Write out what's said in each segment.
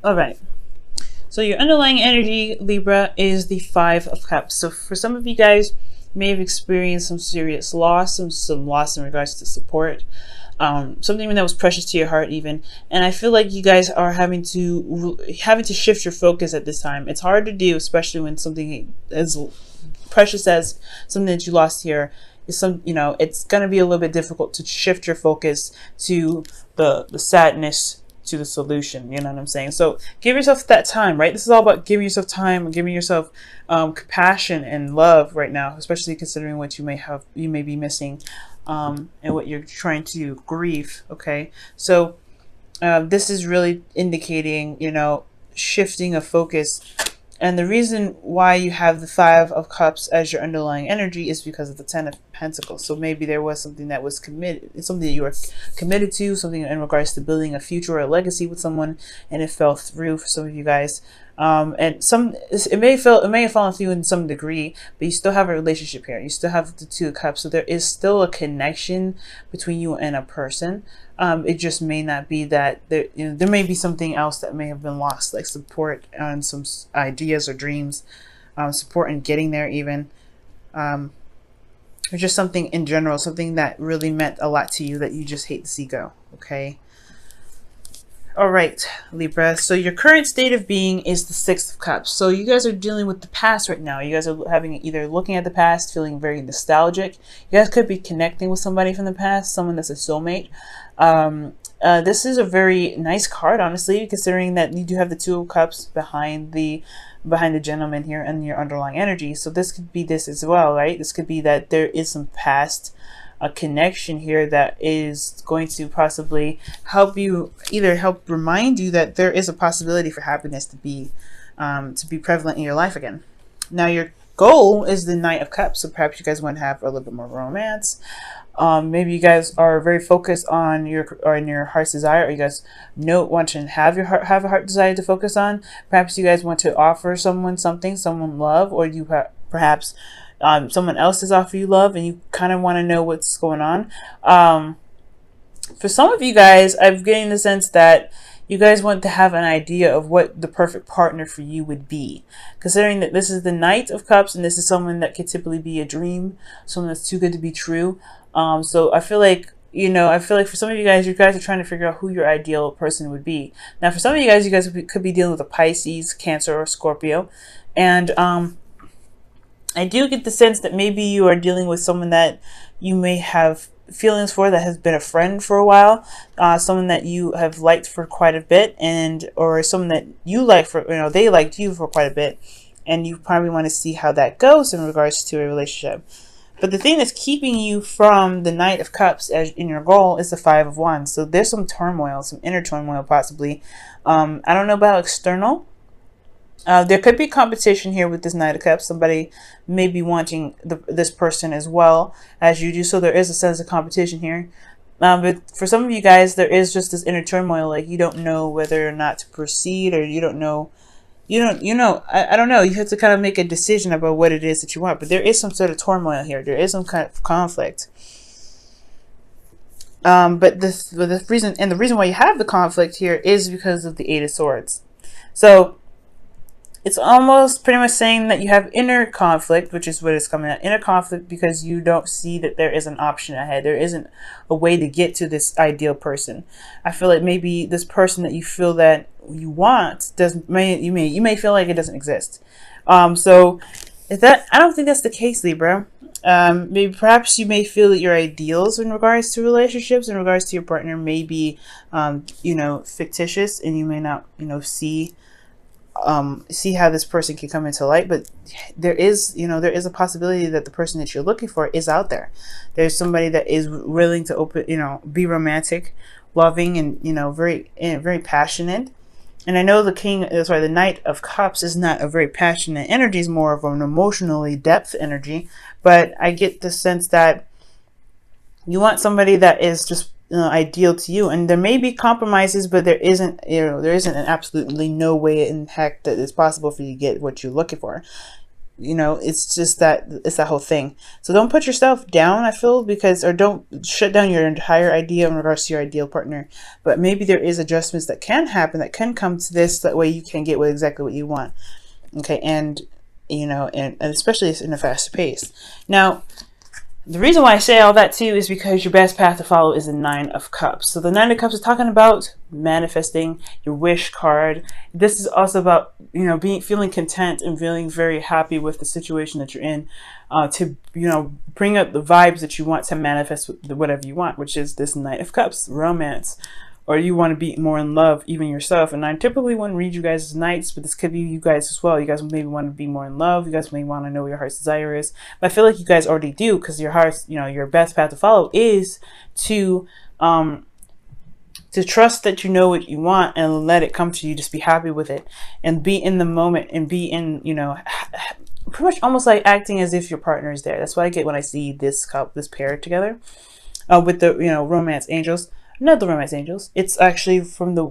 All right. So your underlying energy, Libra, is the Five of Cups. So for some of you guys, you may have experienced some serious loss, some loss in regards to support, something that was precious to your heart, even. And I feel like you guys are having to shift your focus at this time. It's hard to do, especially when something as precious as something that you lost here is it's going to be a little bit difficult to shift your focus to the sadness, to the solution. You know what I'm saying? So give yourself that time, right? This is all about giving yourself time and giving yourself compassion and love right now, especially considering what you may be missing, and what you're trying to grieve. Okay, so this is really indicating, shifting of focus. And the reason why you have the Five of Cups as your underlying energy is because of the Ten of Pentacles. So maybe there was something that was committed, something that you were committed to, something in regards to building a future or a legacy with someone, and it fell through for some of you guys. And it may have fallen through in some degree, but you still have a relationship here. You still have the Two of Cups, so there is still a connection between you and a person. It just may not be that there may be something else that may have been lost, like support on some ideas or dreams, support in getting there, even, or just something in general, something that really meant a lot to you that you just hate to see go. Okay. All right, Libra. So your current state of being is the Six of Cups. So you guys are dealing with the past right now. You guys are either looking at the past, feeling very nostalgic. You guys could be connecting with somebody from the past, someone that's a soulmate. This is a very nice card, honestly, considering that you do have the Two of Cups behind the gentleman here and your underlying energy. So this could be this as well, right? This could be that there is some past a connection here that is going to possibly help you, either help remind you that there is a possibility for happiness to be prevalent in your life again. Now your goal is the Knight of Cups, so perhaps you guys want to have a little bit more romance. Maybe you guys are very focused on your heart's desire, or you guys want to have a heart desire to focus on. Perhaps you guys want to offer someone something, someone love, or you perhaps someone else has offered you love and you kind of want to know what's going on. For some of you guys, I'm getting the sense that you guys want to have an idea of what the perfect partner for you would be, considering that this is the Knight of Cups and this is someone that could typically be a dream, someone that's too good to be true. So I feel like, for some of you guys are trying to figure out who your ideal person would be. Now, for some of you guys could be dealing with a Pisces, Cancer, or Scorpio. And I do get the sense that maybe you are dealing with someone that you may have feelings for, that has been a friend for a while, someone that you have liked for quite a bit, or someone that you like for, they liked you for quite a bit, and you probably want to see how that goes in regards to a relationship. But the thing that's keeping you from the Knight of Cups as in your goal is the Five of Wands. So there's some turmoil, some inner turmoil possibly. I don't know about external. There could be competition here with this Knight of Cups. Somebody may be wanting this person as well as you do. So there is a sense of competition here. But for some of you guys, there is just this inner turmoil. Like you don't know whether or not to proceed, or you don't know. I don't know. You have to kind of make a decision about what it is that you want. But there is some sort of turmoil here. There is some kind of conflict. But the reason why you have the conflict here is because of the Eight of Swords. So it's almost pretty much saying that you have inner conflict, which is what it's coming at. Inner conflict because you don't see that there is an option ahead. There isn't a way to get to this ideal person. I feel like maybe this person that you feel that you want you may feel like it doesn't exist. So I don't think that's the case, Libra. Maybe perhaps you may feel that your ideals in regards to relationships, in regards to your partner, may be fictitious, and you may not see how this person can come into light. But there is a possibility that the person that you're looking for is out there. There's somebody that is willing to be romantic, loving, and very passionate. And I know the Knight of Cups is not a very passionate energy, is more of an emotionally depth energy. But I get the sense that you want somebody that is just ideal to you, and there may be compromises, but there isn't an absolutely no way in heck that it's possible for you to get what you're looking for. you know, it's just that, it's that whole thing. So don't put yourself down, I feel, because, or don't shut down your entire idea in regards to your ideal partner. But maybe there is adjustments that can happen, that can come to this, that way you can get exactly what you want. Okay, and you know, and especially in a fast pace. Now, the reason why I say all that too is because your best path to follow is the Nine of Cups. So the Nine of Cups is talking about manifesting, your wish card. This is also about, you know, feeling content and feeling very happy with the situation that you're in, to, you know, bring up the vibes that you want to manifest whatever you want, which is this Knight of Cups, romance. Or you want to be more in love, even yourself. And I typically wouldn't read you guys as knights, but this could be you guys as well. You guys maybe want to be more in love. You guys may want to know what your heart's desire is. But I feel like you guys already do, because your heart's, you know, your best path to follow is to trust that you know what you want and let it come to you. Just be happy with it and be in the moment and be in, you know, pretty much almost like acting as if your partner is there. That's what I get when I see this pair together with the, you know, romance angels. Not the romance angels. It's actually from the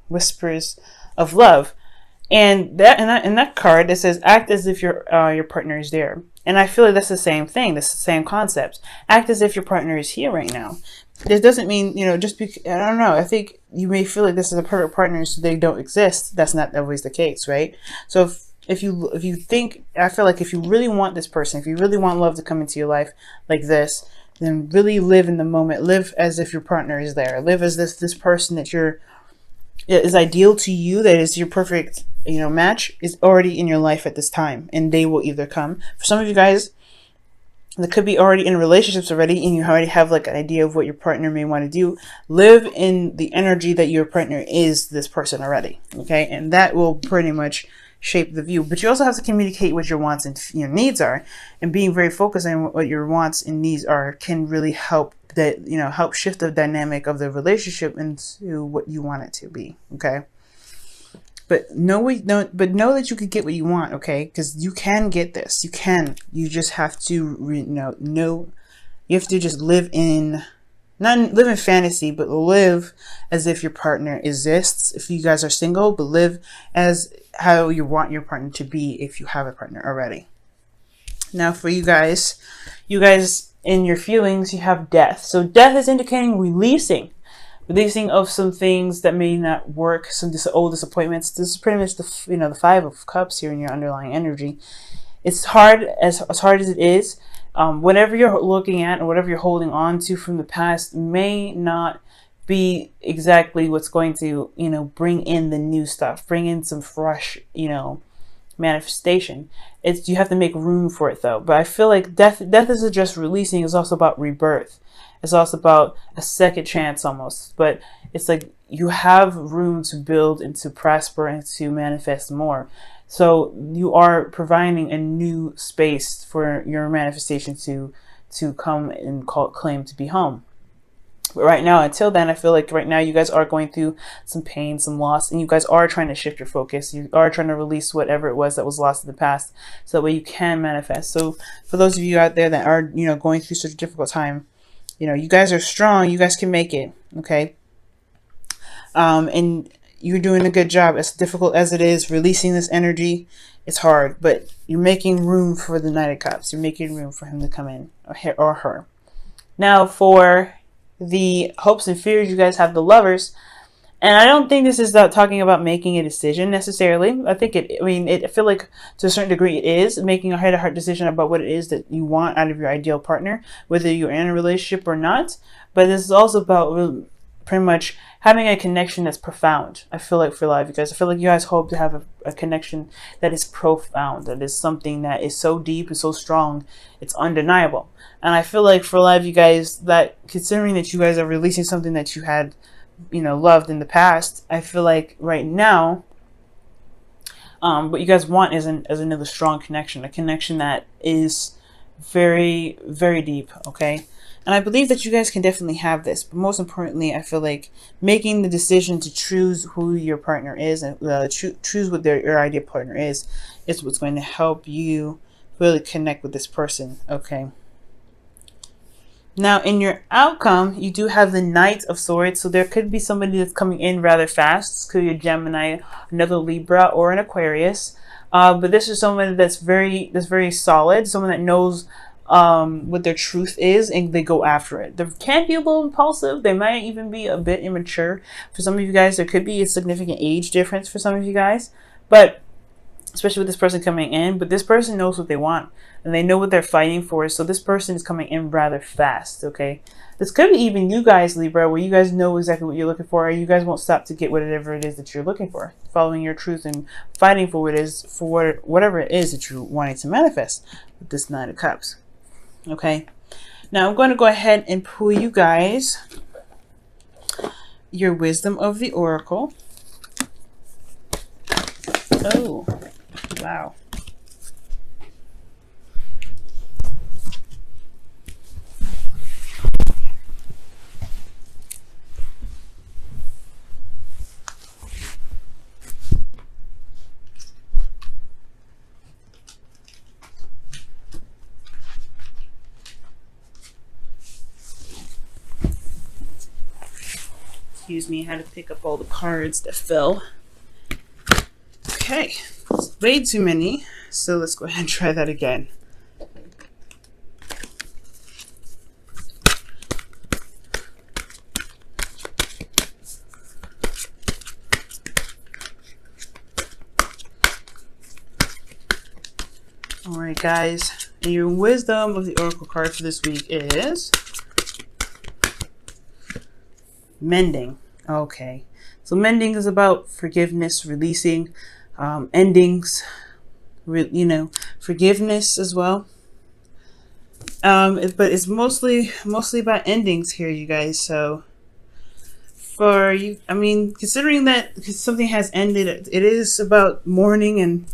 whispers of love, and that card that says act as if your partner is there. And I feel like that's the same thing. That's the same concept. Act as if your partner is here right now. This doesn't mean, you know, just because, I don't know. I think you may feel like this is a perfect partner, so they don't exist. That's not always the case, right? So if you think, I feel like if you really want this person, if you really want love to come into your life like this, then really live in the moment. Live as if your partner is there. Live as this person that is ideal to you, that is your perfect, you know, match, is already in your life at this time, and they will either come. For some of you guys that could be already in relationships already, and you already have like an idea of what your partner may want to do, live in the energy that your partner is this person already. Okay, and that will pretty much shape the view. But you also have to communicate what your wants and your needs are, and being very focused on what your wants and needs are can really help that, you know, help shift the dynamic of the relationship into what you want it to be. Okay, but know that you could get what you want. Okay, because you can get this. You just have to know you have to just live in, not live in fantasy, but live as if your partner exists if you guys are single, but live as how you want your partner to be if you have a partner already. Now for you guys in your feelings, you have death. So death is indicating releasing of some things that may not work, some old disappointments. This is pretty much the, you know, the Five of Cups here in your underlying energy. It's hard, as hard as it is. Whatever you're looking at and whatever you're holding on to from the past may not be exactly what's going to, you know, bring in the new stuff, bring in some fresh, you know, manifestation. You have to make room for it though. But I feel like death isn't just releasing, it's also about rebirth. It's also about a second chance almost. But it's like you have room to build and to prosper and to manifest more. So you are providing a new space for your manifestation to come and claim to be home. But right now, until then, I feel like right now you guys are going through some pain, some loss, and you guys are trying to shift your focus. You are trying to release whatever it was that was lost in the past, so that way you can manifest. So for those of you out there that are, you know, going through such a difficult time, you know, you guys are strong. You guys can make it. Okay. And you're doing a good job. As difficult as it is, releasing this energy, it's hard, but you're making room for the Knight of Cups. You're making room for him to come in, or her. Now for the hopes and fears, you guys have the Lovers, and I don't think this is talking about making a decision necessarily. I feel like to a certain degree it is making a heart-to-heart decision about what it is that you want out of your ideal partner, whether you're in a relationship or not. But this is also about pretty much having a connection that's profound. I feel like for a lot of you guys, I feel like you guys hope to have a connection that is profound, that is something that is so deep and so strong, it's undeniable. And I feel like for a lot of you guys, that considering that you guys are releasing something that you had, you know, loved in the past, I feel like right now, what you guys want is another strong connection, a connection that is very, very deep. Okay. And I believe that you guys can definitely have this. But most importantly, I feel like making the decision to choose who your partner is and choose what your ideal partner is what's going to help you really connect with this person. Okay. Now, in your outcome, you do have the Knight of Swords. So there could be somebody that's coming in rather fast. This could be a Gemini, another Libra, or an Aquarius. But this is someone that's very solid. Someone that knows what their truth is, and they go after it. They can be a little impulsive. They might even be a bit immature. For some of you guys, there could be a significant age difference for some of you guys. But especially with this person coming in, but this person knows what they want and they know what they're fighting for. So this person is coming in rather fast. Okay, this could be even you guys, Libra, where you guys know exactly what you're looking for, or you guys won't stop to get whatever it is that you're looking for, following your truth and fighting for what it is, for whatever it is that you're wanting to manifest with this Nine of Cups. Okay, now I'm going to go ahead and pull you guys your wisdom of the oracle. Oh, wow. Excuse me, I had to pick up all the cards that fell. Okay, it's way too many, so let's go ahead and try that again. Alright guys, and your wisdom of the oracle card for this week is mending. Okay, so mending is about forgiveness, releasing, endings, forgiveness as well. But it's mostly about endings here, you guys. So for you, I mean, considering that something has ended, it is about mourning and,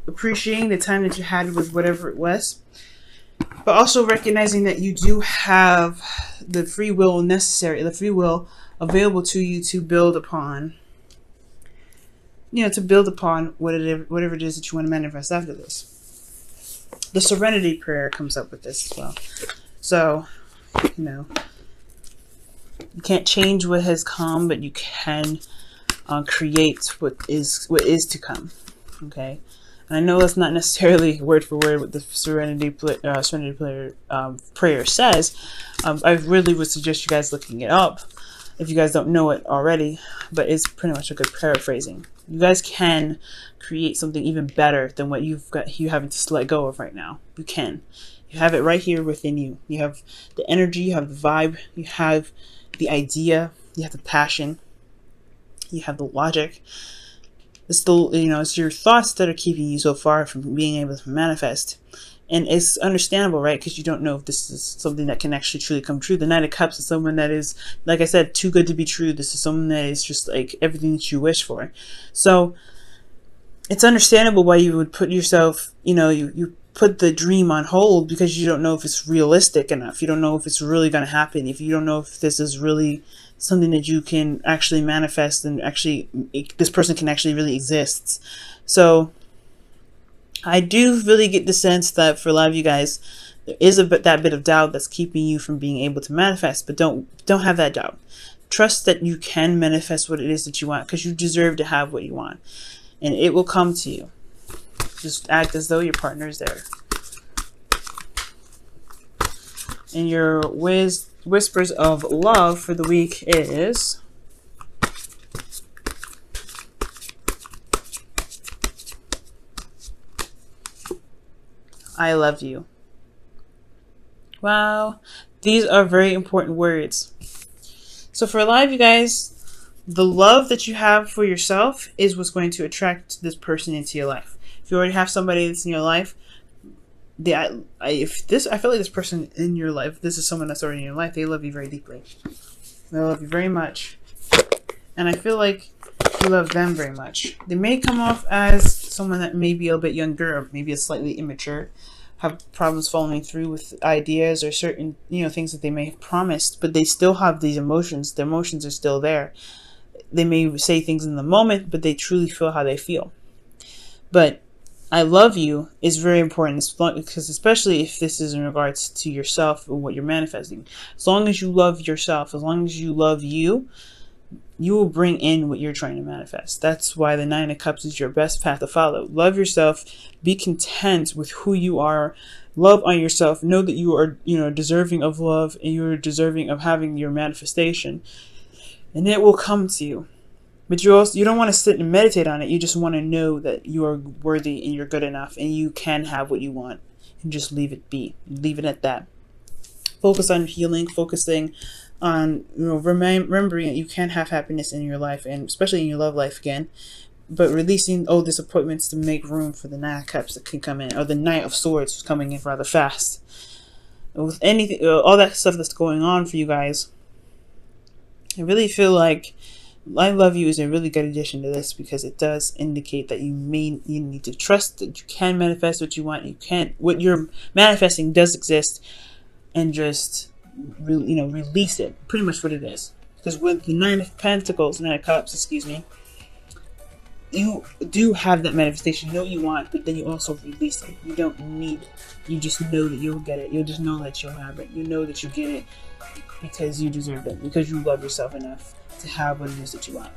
appreciating the time that you had with whatever it was, but also recognizing that you do have the free will available to you to build upon, whatever it is that you want to manifest after this. The serenity prayer comes up with this as well. So, you can't change what has come, but you can create what is to come. Okay, and I know that's not necessarily word for word what the serenity prayer says. I really would suggest you guys looking it up if you guys don't know it already, but it's pretty much a good paraphrasing. You guys can create something even better than what you having to let go of right now. You can. You have it right here within you. You have the energy, you have the vibe, you have the idea, you have the passion, you have the logic. It's it's your thoughts that are keeping you so far from being able to manifest. And it's understandable, right? Because you don't know if this is something that can actually truly come true. The Knight of Cups is someone that is, like I said, too good to be true. This is someone that is just like everything that you wish for. So it's understandable why you would put yourself, you put the dream on hold, because you don't know if it's realistic enough. You don't know if it's really going to happen. If you don't know if this is really something that you can actually manifest and actually this person can actually really exist. So I do really get the sense that for a lot of you guys, there is that bit of doubt that's keeping you from being able to manifest, but don't have that doubt. Trust that you can manifest what it is that you want, because you deserve to have what you want, and it will come to you. Just act as though your partner is there. And your whispers of love for the week is I love you. Wow, these are very important words. So for a lot of you guys, the love that you have for yourself is what's going to attract this person into your life. If you already have somebody that's in your life, I feel like this person in your life, this is someone that's already in your life, they love you very deeply. They love you very much. And I feel like you love them very much. They may come off as someone that may be a bit younger, or maybe a slightly immature, have problems following through with ideas or certain, things that they may have promised, but they still have these emotions. Their emotions are still there. They may say things in the moment, but they truly feel how they feel. But I love you is very important, because especially if this is in regards to yourself and what you're manifesting. As long as you love yourself, as long as you love you, you will bring in what you're trying to manifest. That's why the Nine of Cups is your best path to follow. Love yourself. Be content with who you are. Love on yourself. Know that you are, deserving of love, and you're deserving of having your manifestation, and it will come to you. But you don't want to sit and meditate on it. You just want to know that you are worthy and you're good enough and you can have what you want, and just leave it be. Leave it at that. Focus on healing, focusing on remembering that you can have happiness in your life, and especially in your love life again. But releasing old disappointments to make room for the Nine of Cups that can come in, or the Knight of Swords coming in rather fast. With anything, all that stuff that's going on for you guys, I really feel like I love you is a really good addition to this, because it does indicate that you need to trust that you can manifest what you want. What you're manifesting does exist, and just release it. Pretty much what it is. Because with the Nine of Cups, excuse me, you do have that manifestation. You know what you want, but then you also release it. You don't need it. You just know that you'll get it. You'll just know that you'll have it. You know that you get it because you deserve it, because you love yourself enough to have what it is that you want.